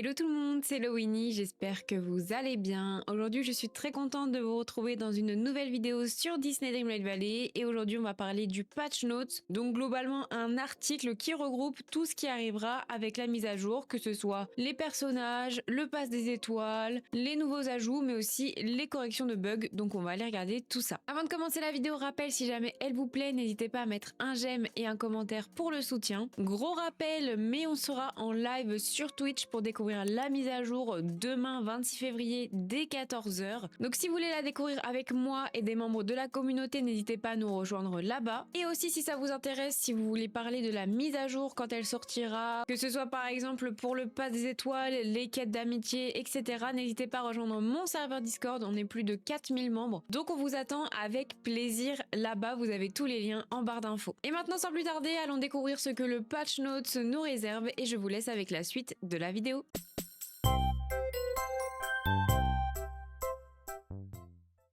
Hello tout le monde, c'est Lowini, j'espère que vous allez bien. Aujourd'hui je suis très contente de vous retrouver dans une nouvelle vidéo sur Disney Dreamlight Valley et aujourd'hui on va parler du patch notes, donc globalement un article qui regroupe tout ce qui arrivera avec la mise à jour, que ce soit les personnages, le pass des étoiles, les nouveaux ajouts mais aussi les corrections de bugs, donc on va aller regarder tout ça. Avant de commencer la vidéo, rappel, si jamais elle vous plaît, n'hésitez pas à mettre un j'aime et un commentaire pour le soutien. Gros rappel, mais on sera en live sur Twitch pour découvrir la mise à jour demain 26 février dès 14 h. Donc si vous voulez la découvrir avec moi et des membres de la communauté, n'hésitez pas à nous rejoindre là-bas. Et aussi si ça vous intéresse, si vous voulez parler de la mise à jour quand elle sortira, que ce soit par exemple pour le pass des étoiles, les quêtes d'amitié, etc. N'hésitez pas à rejoindre mon serveur Discord, on est plus de 4000 membres. Donc on vous attend avec plaisir là-bas, vous avez tous les liens en barre d'infos. Et maintenant sans plus tarder, allons découvrir ce que le patch notes nous réserve et je vous laisse avec la suite de la vidéo.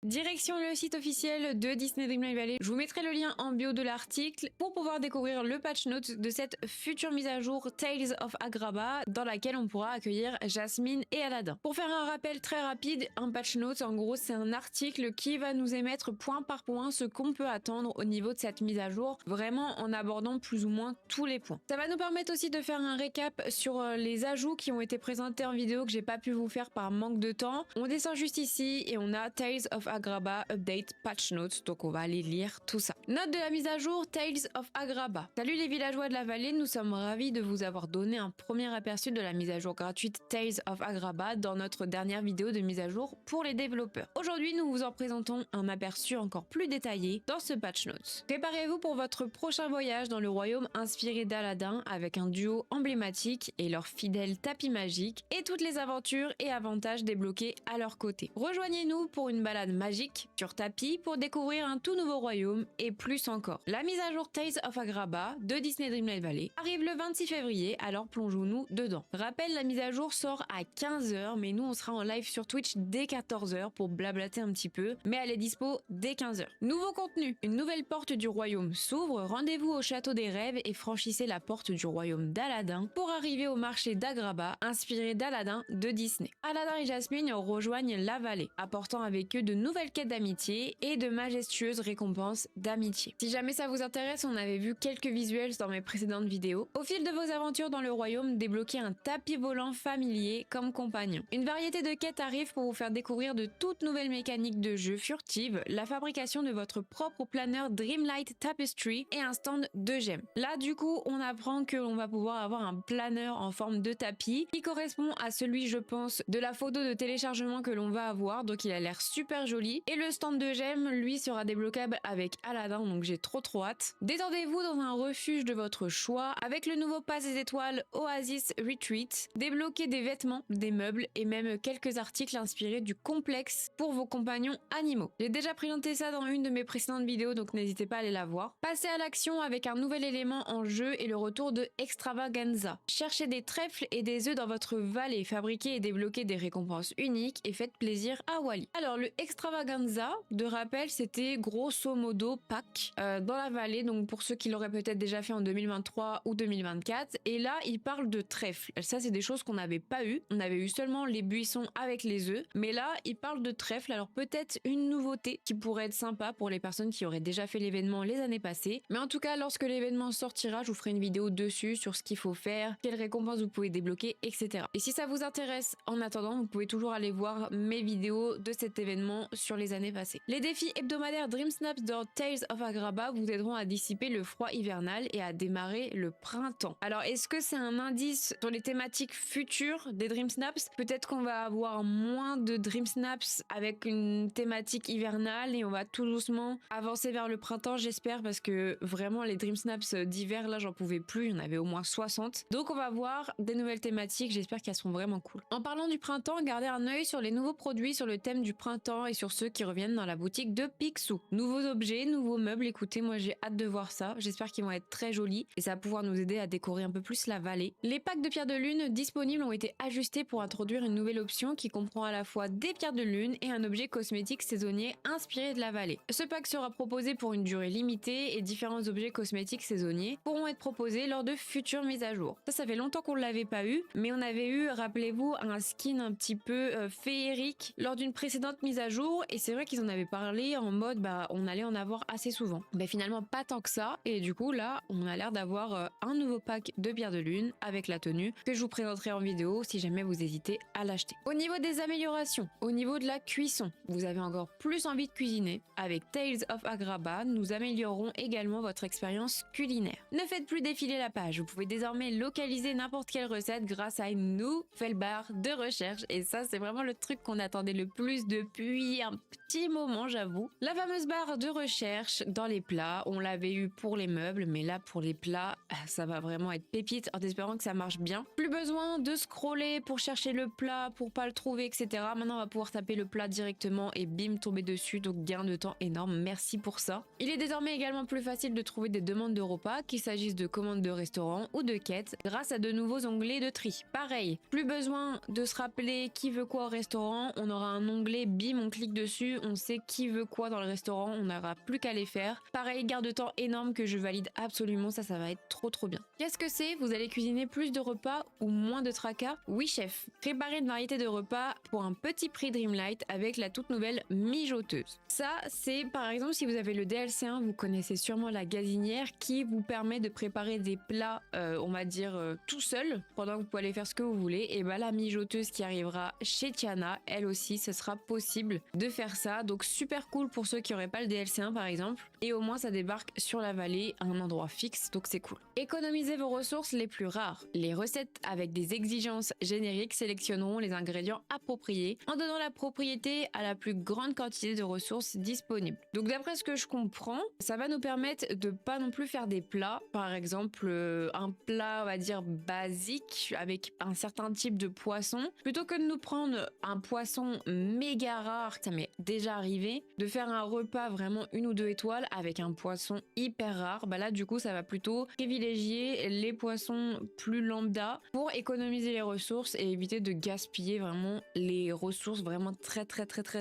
Direction le site officiel de Disney Dreamlight Valley. Je vous mettrai le lien en bio de l'article pour pouvoir découvrir le patch note de cette future mise à jour Tales of Agrabah dans laquelle on pourra accueillir Jasmine et Aladdin. Pour faire un rappel très rapide, un patch note en gros c'est un article qui va nous émettre point par point ce qu'on peut attendre au niveau de cette mise à jour, vraiment en abordant plus ou moins tous les points. Ça va nous permettre aussi de faire un récap sur les ajouts qui ont été présentés en vidéo que j'ai pas pu vous faire par manque de temps. On descend juste ici et on a Tales of Agrabah Update Patch Notes, donc on va aller lire tout ça. Note de la mise à jour Tales of Agrabah. Salut les villageois de la vallée, nous sommes ravis de vous avoir donné un premier aperçu de la mise à jour gratuite Tales of Agrabah dans notre dernière vidéo de mise à jour pour les développeurs. Aujourd'hui, nous vous en présentons un aperçu encore plus détaillé dans ce Patch Notes. Préparez-vous pour votre prochain voyage dans le royaume inspiré d'Aladin avec un duo emblématique et leur fidèle tapis magique et toutes les aventures et avantages débloqués à leur côté. Rejoignez-nous pour une balade magique sur tapis pour découvrir un tout nouveau royaume et plus encore. La mise à jour Tales of Agrabah de Disney Dreamlight Valley arrive le 26 février, alors plongeons-nous dedans. Rappel, la mise à jour sort à 15 h, mais nous on sera en live sur Twitch dès 14 h pour blablater un petit peu, mais elle est dispo dès 15 h. Nouveau contenu, une nouvelle porte du royaume s'ouvre, rendez-vous au château des rêves et franchissez la porte du royaume d'Aladin pour arriver au marché d'Agrabah, inspiré d'Aladin de Disney. Aladin et Jasmine rejoignent la vallée, apportant avec eux de nouvelles quêtes d'amitié et de majestueuses récompenses d'amitié. Si jamais ça vous intéresse, on avait vu quelques visuels dans mes précédentes vidéos. Au fil de vos aventures dans le royaume, débloquez un tapis volant familier comme compagnon. Une variété de quêtes arrive pour vous faire découvrir de toutes nouvelles mécaniques de jeu furtives, la fabrication de votre propre planeur Dreamlight Tapestry et un stand de gemmes. Là du coup, on apprend qu'on va pouvoir avoir un planeur en forme de tapis qui correspond à celui, je pense, de la photo de téléchargement que l'on va avoir, donc il a l'air super joli. Et le stand de gemmes, lui, sera débloquable avec Aladdin, donc j'ai trop hâte. Détendez-vous dans un refuge de votre choix avec le nouveau pass des étoiles Oasis Retreat. Débloquez des vêtements, des meubles et même quelques articles inspirés du complexe pour vos compagnons animaux. J'ai déjà présenté ça dans une de mes précédentes vidéos, donc n'hésitez pas à aller la voir. Passez à l'action avec un nouvel élément en jeu et le retour de Extravaganza. Cherchez des trèfles et des œufs dans votre vallée, fabriquez et débloquez des récompenses uniques et faites plaisir à Wally. Alors le Extravaganza, de rappel, c'était grosso modo Pâques dans la vallée, donc pour ceux qui l'auraient peut-être déjà fait en 2023 ou 2024. Et là, il parle de trèfle. Ça, c'est des choses qu'on n'avait pas eu. On avait eu seulement les buissons avec les œufs. Mais là, il parle de trèfle. Alors peut-être une nouveauté qui pourrait être sympa pour les personnes qui auraient déjà fait l'événement les années passées. Mais en tout cas, lorsque l'événement sortira, je vous ferai une vidéo dessus sur ce qu'il faut faire, quelles récompenses vous pouvez débloquer, etc. Et si ça vous intéresse, en attendant, vous pouvez toujours aller voir mes vidéos de cet événement sur les années passées. Les défis hebdomadaires Dream Snaps dans Tales of Agrabah vous aideront à dissiper le froid hivernal et à démarrer le printemps. Alors est-ce que c'est un indice sur les thématiques futures des Dream Snaps? Peut-être qu'on va avoir moins de Dream Snaps avec une thématique hivernale et on va tout doucement avancer vers le printemps, j'espère, parce que vraiment les Dream Snaps d'hiver là j'en pouvais plus, il y en avait au moins 60. Donc on va voir des nouvelles thématiques, j'espère qu'elles seront vraiment cool. En parlant du printemps, gardez un œil sur les nouveaux produits sur le thème du printemps et sur ceux qui reviennent dans la boutique de Picsou. Nouveaux objets, nouveaux meubles, écoutez, moi j'ai hâte de voir ça. J'espère qu'ils vont être très jolis et ça va pouvoir nous aider à décorer un peu plus la vallée. Les packs de pierres de lune disponibles ont été ajustés pour introduire une nouvelle option qui comprend à la fois des pierres de lune et un objet cosmétique saisonnier inspiré de la vallée. Ce pack sera proposé pour une durée limitée et différents objets cosmétiques saisonniers pourront être proposés lors de futures mises à jour. Ça fait longtemps qu'on ne l'avait pas eu, mais on avait eu, rappelez-vous, un skin un petit peu féerique lors d'une précédente mise à jour et c'est vrai qu'ils en avaient parlé en mode on allait en avoir assez souvent. Mais finalement pas tant que ça et du coup là on a l'air d'avoir un nouveau pack de pierres de lune avec la tenue que je vous présenterai en vidéo si jamais vous hésitez à l'acheter. Au niveau des améliorations, au niveau de la cuisson, vous avez encore plus envie de cuisiner. Avec Tales of Agrabah, nous améliorerons également votre expérience culinaire. Ne faites plus défiler la page, vous pouvez désormais localiser n'importe quelle recette grâce à une nouvelle barre de recherche et ça c'est vraiment le truc qu'on attendait le plus depuis un petit moment, j'avoue. La fameuse barre de recherche dans les plats, on l'avait eu pour les meubles, mais là pour les plats, ça va vraiment être pépite en espérant que ça marche bien. Plus besoin de scroller pour chercher le plat, pour pas le trouver, etc. Maintenant on va pouvoir taper le plat directement et bim, tomber dessus, donc gain de temps énorme, merci pour ça. Il est désormais également plus facile de trouver des demandes de repas, qu'il s'agisse de commandes de restaurants ou de quêtes, grâce à de nouveaux onglets de tri. Pareil, plus besoin de se rappeler qui veut quoi au restaurant, on aura un onglet, bim, on clique dessus, on sait qui veut quoi dans le restaurant, on n'aura plus qu'à les faire. Pareil, gain de temps énorme que je valide absolument, ça va être trop bien. Qu'est-ce que c'est? Vous allez cuisiner plus de repas ou moins de tracas? Oui chef, préparez une variété de repas pour un petit prix Dreamlight avec la toute nouvelle mijoteuse. Ça c'est par exemple si vous avez le DLC 1, vous connaissez sûrement la gazinière qui vous permet de préparer des plats on va dire tout seul pendant que vous pouvez aller faire ce que vous voulez et bah la mijoteuse qui arrivera chez Tiana, elle aussi ce sera possible de faire ça, donc super cool pour ceux qui n'auraient pas le DLC 1 par exemple et au moins ça débarque sur la vallée à un endroit fixe donc c'est cool. Économisez vos ressources les plus rares. Les recettes avec des exigences génériques sélectionneront les ingrédients appropriés en donnant la propriété à la plus grande quantité de ressources disponibles. Donc d'après ce que je comprends, ça va nous permettre de pas non plus faire des plats, par exemple un plat on va dire basique avec un certain type de poisson, plutôt que de nous prendre un poisson méga rare, ça m'est déjà arrivé, de faire un repas vraiment 1 ou 2 étoiles avec un poisson hyper rare, bah là du coup ça va plutôt privilégier les poissons plus lambda pour économiser les ressources et éviter de gaspiller vraiment les ressources vraiment très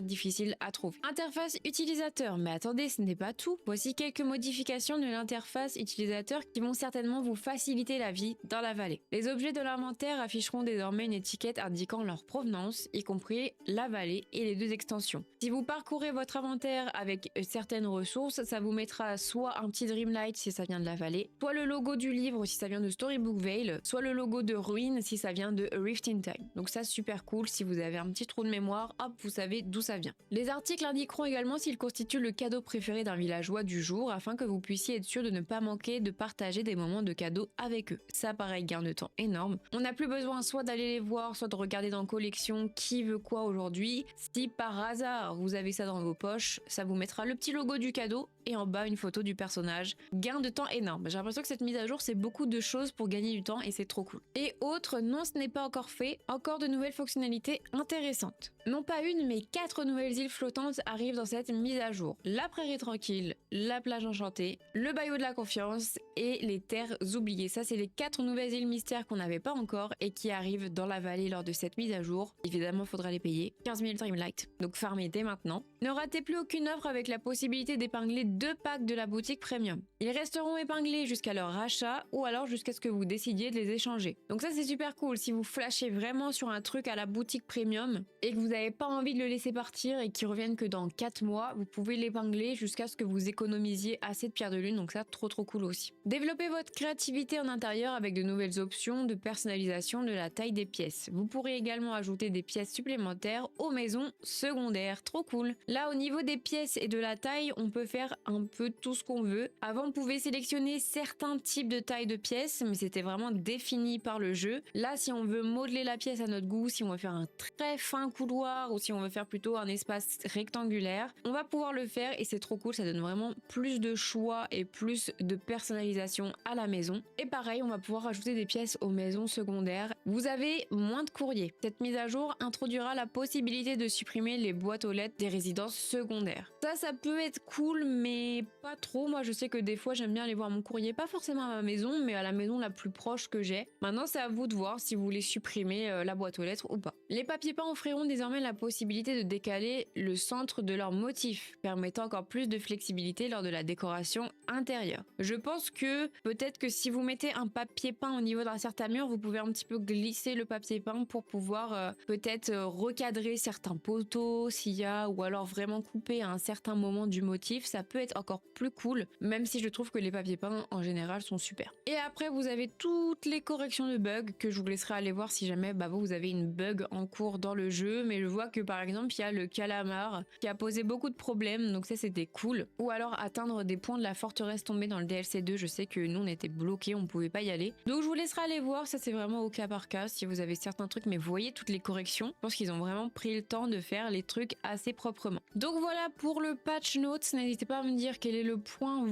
difficiles à trouver. Interface utilisateur, mais attendez, ce n'est pas tout. Voici quelques modifications de l'interface utilisateur qui vont certainement vous faciliter la vie dans la vallée. Les objets de l'inventaire afficheront désormais une étiquette indiquant leur provenance, y compris la vallée et les 2 extensions. Si vous parcourez votre inventaire avec certaines ressources, ça vous mettra soit un petit Dreamlight si ça vient de la vallée, soit le logo du livre si ça vient de Storybook Vale, soit le logo de Ruin si ça vient de A Rift in Time. Donc ça super cool, si vous avez un petit trou de mémoire, hop, vous savez d'où ça vient. Les articles indiqueront également s'ils constituent le cadeau préféré d'un villageois du jour afin que vous puissiez être sûr de ne pas manquer de partager des moments de cadeaux avec eux. Ça pareil, gain de temps énorme. On n'a plus besoin soit d'aller les voir, soit de regarder dans collection qui veut quoi aujourd'hui. Si par hasard vous avez ça dans vos poches, ça vous mettra le petit logo du cadeau et en bas une photo du personnage. Gain de temps énorme. J'ai l'impression que cette mise à jour c'est beaucoup de choses pour gagner du temps et c'est trop cool. Et autre, non ce n'est pas encore fait, encore de nouvelles fonctionnalités intéressantes. Non pas une mais 4 nouvelles îles flottantes arrivent dans cette mise à jour. La prairie tranquille, la plage enchantée, le bayou de la confiance et les terres oubliées. Ça c'est les 4 nouvelles îles mystères qu'on n'avait pas encore et qui arrivent dans la vallée lors de cette mise à jour. Évidemment faudra les payer. 15 000 Dreamlight, donc farmez dès maintenant. Ne ratez plus aucune offre avec la possibilité d'épingler 2 packs de la boutique premium. Ils resteront épinglés jusqu'à leur rachat ou alors jusqu'à ce que vous décidiez de les échanger. Donc ça c'est super cool, si vous flashez vraiment sur un truc à la boutique premium et que vous n'avez pas envie de le laisser partir et qu'il revienne que dans 4 mois, vous pouvez l'épingler jusqu'à ce que vous économisiez assez de pierres de lune, donc ça trop cool aussi. Développez votre créativité en intérieur avec de nouvelles options de personnalisation de la taille des pièces. Vous pourrez également ajouter des pièces supplémentaires aux maisons secondaires, trop cool. Là au niveau des pièces et de la taille, on peut faire un peu tout ce qu'on veut. Avant on pouvait sélectionner certains types de taille de pièces, mais c'était vraiment défini par le jeu. Là si on veut modeler la pièce à notre goût, si on veut faire un très fin couloir ou si on veut faire plutôt un espace rectangulaire, on va pouvoir le faire et c'est trop cool, ça donne vraiment plus de choix et plus de personnalisation à la maison. Et pareil, on va pouvoir ajouter des pièces aux maisons secondaires. Vous avez moins de courrier. Cette mise à jour introduira la possibilité de supprimer les boîtes boîte aux lettres des résidences secondaires. Ça peut être cool, mais pas trop. Moi, je sais que des fois, j'aime bien aller voir mon courrier, pas forcément à ma maison, mais à la maison la plus proche que j'ai. Maintenant, c'est à vous de voir si vous voulez supprimer la boîte aux lettres ou pas. Les papiers peints offriront désormais la possibilité de décaler le centre de leur motif, permettant encore plus de flexibilité lors de la décoration intérieure. Je pense que peut-être que si vous mettez un papier peint au niveau d'un certain mur, vous pouvez un petit peu glisser le papier peint pour pouvoir peut-être recadrer certains poteaux s'il y a, ou alors vraiment couper à un certain moment du motif. Ça peut être encore plus cool, même si je trouve que les papiers peints en général sont super. Et après, vous avez toutes les corrections de bugs que je vous laisserai aller voir si jamais vous avez une bug en cours dans le jeu. Mais je vois que par exemple, il y a le calamar qui a posé beaucoup de problèmes, donc ça c'était cool. Ou alors atteindre des points de la forteresse tombée dans le DLC 2, je sais que nous on était bloqués, on pouvait pas y aller. Donc je vous laisserai aller voir, ça c'est vraiment au cas par cas si vous avez certains trucs, mais vous voyez toutes les corrections. Je pense qu'ils ont vraiment pris le temps de faire les trucs assez proprement. Donc voilà pour le patch notes, n'hésitez pas à me dire quel est le point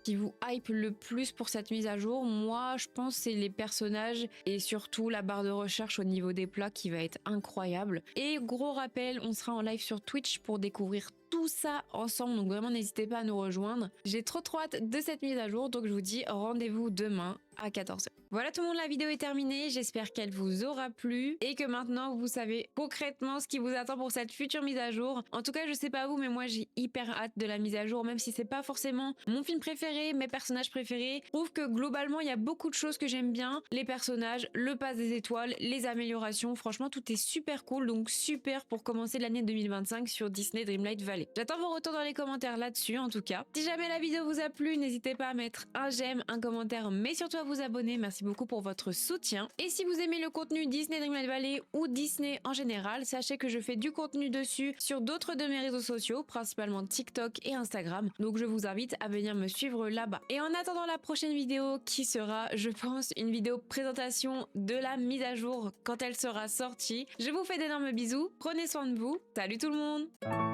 qui vous hype le plus pour cette mise à jour. Moi je pense c'est les personnages et surtout la barre de recherche au niveau des plats qui va être incroyable. Et gros rappel, on sera en live sur Twitch pour découvrir tout ça ensemble, donc vraiment n'hésitez pas à nous rejoindre. J'ai trop hâte de cette mise à jour, donc je vous dis rendez-vous demain à 14h. Voilà tout le monde, la vidéo est terminée, j'espère qu'elle vous aura plu et que maintenant vous savez concrètement ce qui vous attend pour cette future mise à jour. En tout cas, je sais pas vous, mais moi j'ai hyper hâte de la mise à jour, même si c'est pas forcément mon film préféré, mes personnages préférés. Je trouve que globalement il y a beaucoup de choses que j'aime bien, les personnages, le pass des étoiles, les améliorations, franchement tout est super cool, donc super pour commencer l'année 2025 sur Disney Dreamlight Valley. J'attends vos retours dans les commentaires là-dessus en tout cas. Si jamais la vidéo vous a plu, n'hésitez pas à mettre un j'aime, un commentaire, mais surtout à vous abonner. Merci beaucoup pour votre soutien. Et si vous aimez le contenu Disney Dreamlight Valley ou Disney en général, sachez que je fais du contenu dessus sur d'autres de mes réseaux sociaux, principalement TikTok et Instagram. Donc je vous invite à venir me suivre là-bas. Et en attendant la prochaine vidéo qui sera, je pense, une vidéo présentation de la mise à jour quand elle sera sortie, je vous fais d'énormes bisous. Prenez soin de vous. Salut tout le monde!